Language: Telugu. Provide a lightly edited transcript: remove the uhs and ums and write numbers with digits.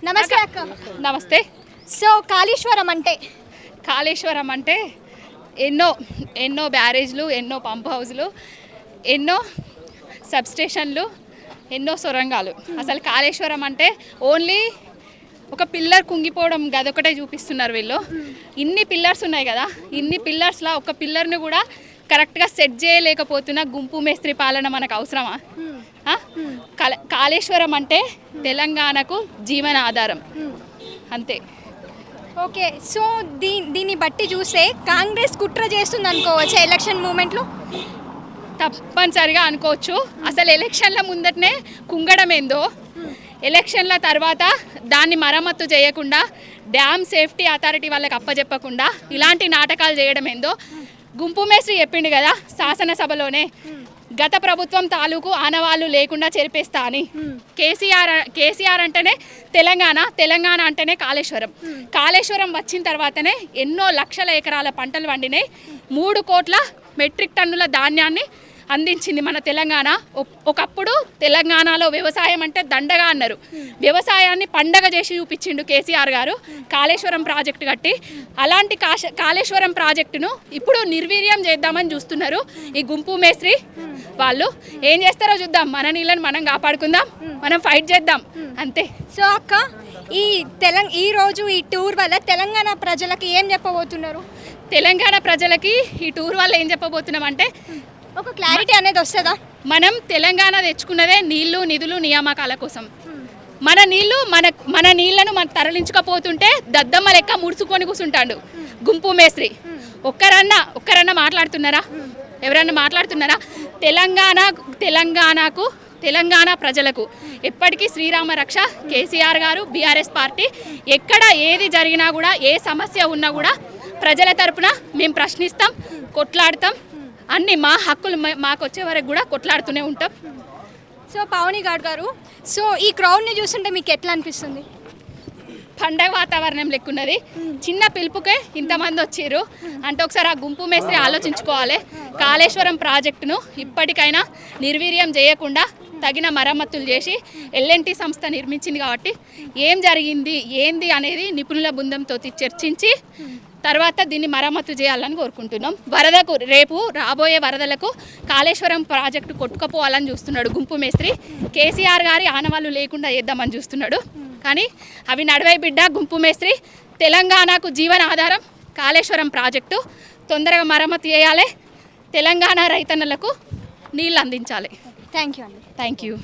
నమస్తే అక్క. నమస్తే. సో కాళేశ్వరం అంటే ఎన్నో ఎన్నో బ్యారేజ్లు, ఎన్నో పంప్ హౌజ్లు, ఎన్నో సబ్స్టేషన్లు, ఎన్నో సొరంగాలు. అసలు కాళేశ్వరం అంటే ఓన్లీ ఒక పిల్లర్ కుంగిపోవడం గదొకటే చూపిస్తున్నారు వీళ్ళు. ఇన్ని పిల్లర్స్ ఉన్నాయి కదా, ఇన్ని పిల్లర్స్లో ఒక పిల్లర్ని కూడా కరెక్ట్గా సెట్ చేయలేకపోతున్న గుంపు మేస్త్రి పాలన మనకు అవసరమా? కాళేశ్వరం అంటే తెలంగాణకు జీవన ఆధారం అంతే. ఓకే, సో దీన్ని బట్టి చూస్తే కాంగ్రెస్ కుట్ర చేస్తుంది అనుకోవచ్చు ఎలక్షన్ మూమెంట్లో. తప్పనిసరిగా అనుకోవచ్చు. అసలు ఎలక్షన్ల ముందటనే కుంగడం ఏందో, ఎలక్షన్ల తర్వాత దాన్ని మరమ్మత్తు చేయకుండా డ్యామ్ సేఫ్టీ అథారిటీ వాళ్ళకి అప్పచెప్పకుండా ఇలాంటి నాటకాలు చేయడం ఏందో గుంపు మేస్త్రి చెప్పిండు కదా శాసనసభలోనే, గత ప్రభుత్వం తాలూకు ఆనవాళ్ళు లేకుండా చెరిపేస్తా అని. కేసీఆర్ అంటేనే తెలంగాణ అంటేనే కాళేశ్వరం వచ్చిన తర్వాతనే ఎన్నో లక్షల ఎకరాల పంటలు పండినాయి, 3 కోట్ల మెట్రిక్ టన్నుల ధాన్యాన్ని అందించింది మన తెలంగాణ. ఒకప్పుడు తెలంగాణలో వ్యవసాయం అంటే దండగా అన్నారు, వ్యవసాయాన్ని పండగ చేసి చూపించిండు కేసీఆర్ గారు కాళేశ్వరం ప్రాజెక్టు కట్టి. అలాంటి కాళేశ్వరం ప్రాజెక్టును ఇప్పుడు నిర్వీర్యం చేద్దామని చూస్తున్నారు ఈ గుంపు మేస్త్రి వాళ్ళు. ఏం చేస్తారో చూద్దాం, మన నీళ్ళని మనం కాపాడుకుందాం, మనం ఫైట్ చేద్దాం అంతే. సో అక్క, ఈ రోజు ఈ టూర్ వల్ల తెలంగాణ ప్రజలకి ఏం చెప్పబోతున్నారు? తెలంగాణ ప్రజలకి ఈ టూర్ వల్ల ఏం చెప్పబోతున్నాం అంటే ఒక క్లారిటీ అనేది వస్తుందా? మనం తెలంగాణ తెచ్చుకున్నదే నీళ్లు, నిధులు, నియామకాల కోసం. మన నీళ్లను మనం తరలించకపోతుంటే దద్దమ్మ లెక్క ముడుచుకొని కూర్చుంటాడు గుంపు మేస్త్రి. ఒక్కరన్నా మాట్లాడుతున్నారా? ఎవరన్నా మాట్లాడుతున్నారా? తెలంగాణ ప్రజలకు ఎప్పటికీ శ్రీరామ రక్ష కేసీఆర్ గారు, బీఆర్ఎస్ పార్టీ. ఎక్కడ ఏది జరిగినా కూడా, ఏ సమస్య ఉన్నా కూడా ప్రజల తరపున మేము ప్రశ్నిస్తాం, కొట్లాడతాం, అన్ని మా హక్కులు మాకు వచ్చే వరకు కూడా కొట్లాడుతూనే ఉంటాం. సో పావని గారు, సో ఈ క్రౌడ్ని చూస్తుంటే మీకు ఎట్లా అనిపిస్తుంది? పండగ వాతావరణం లెక్కున్నది. చిన్న పిలుపుకే ఇంతమంది వచ్చారు అంటే ఒకసారి ఆ గుంపు మేస్త్రి ఆలోచించుకోవాలి. కాళేశ్వరం ప్రాజెక్టును ఇప్పటికైనా నిర్వీర్యం చేయకుండా తగిన మరమ్మతులు చేసి ఎల్ఎన్టీ సంస్థ నిర్మించింది కాబట్టి ఏం జరిగింది ఏంది అనేది నిపుణుల బృందంతో చర్చించి తర్వాత దీన్ని మరమ్మతు చేయాలని కోరుకుంటున్నాం. రేపు రాబోయే వరదలకు కాళేశ్వరం ప్రాజెక్టు కొట్టుకుపోవాలని చూస్తున్నాడు గుంపు మేస్త్రి. కేసీఆర్ గారి ఆనవాళ్ళు లేకుండా చేద్దామని చూస్తున్నాడు. కానీ అవి నడవై బిడ్డ గుంపు మేస్త్రి. తెలంగాణకు జీవన ఆధారం కాళేశ్వరం ప్రాజెక్టు. తొందరగా మరమ్మతు చేయాలి, తెలంగాణ రైతన్నలకు నీళ్ళు అందించాలి. థ్యాంక్ యూ అండి. Thank you.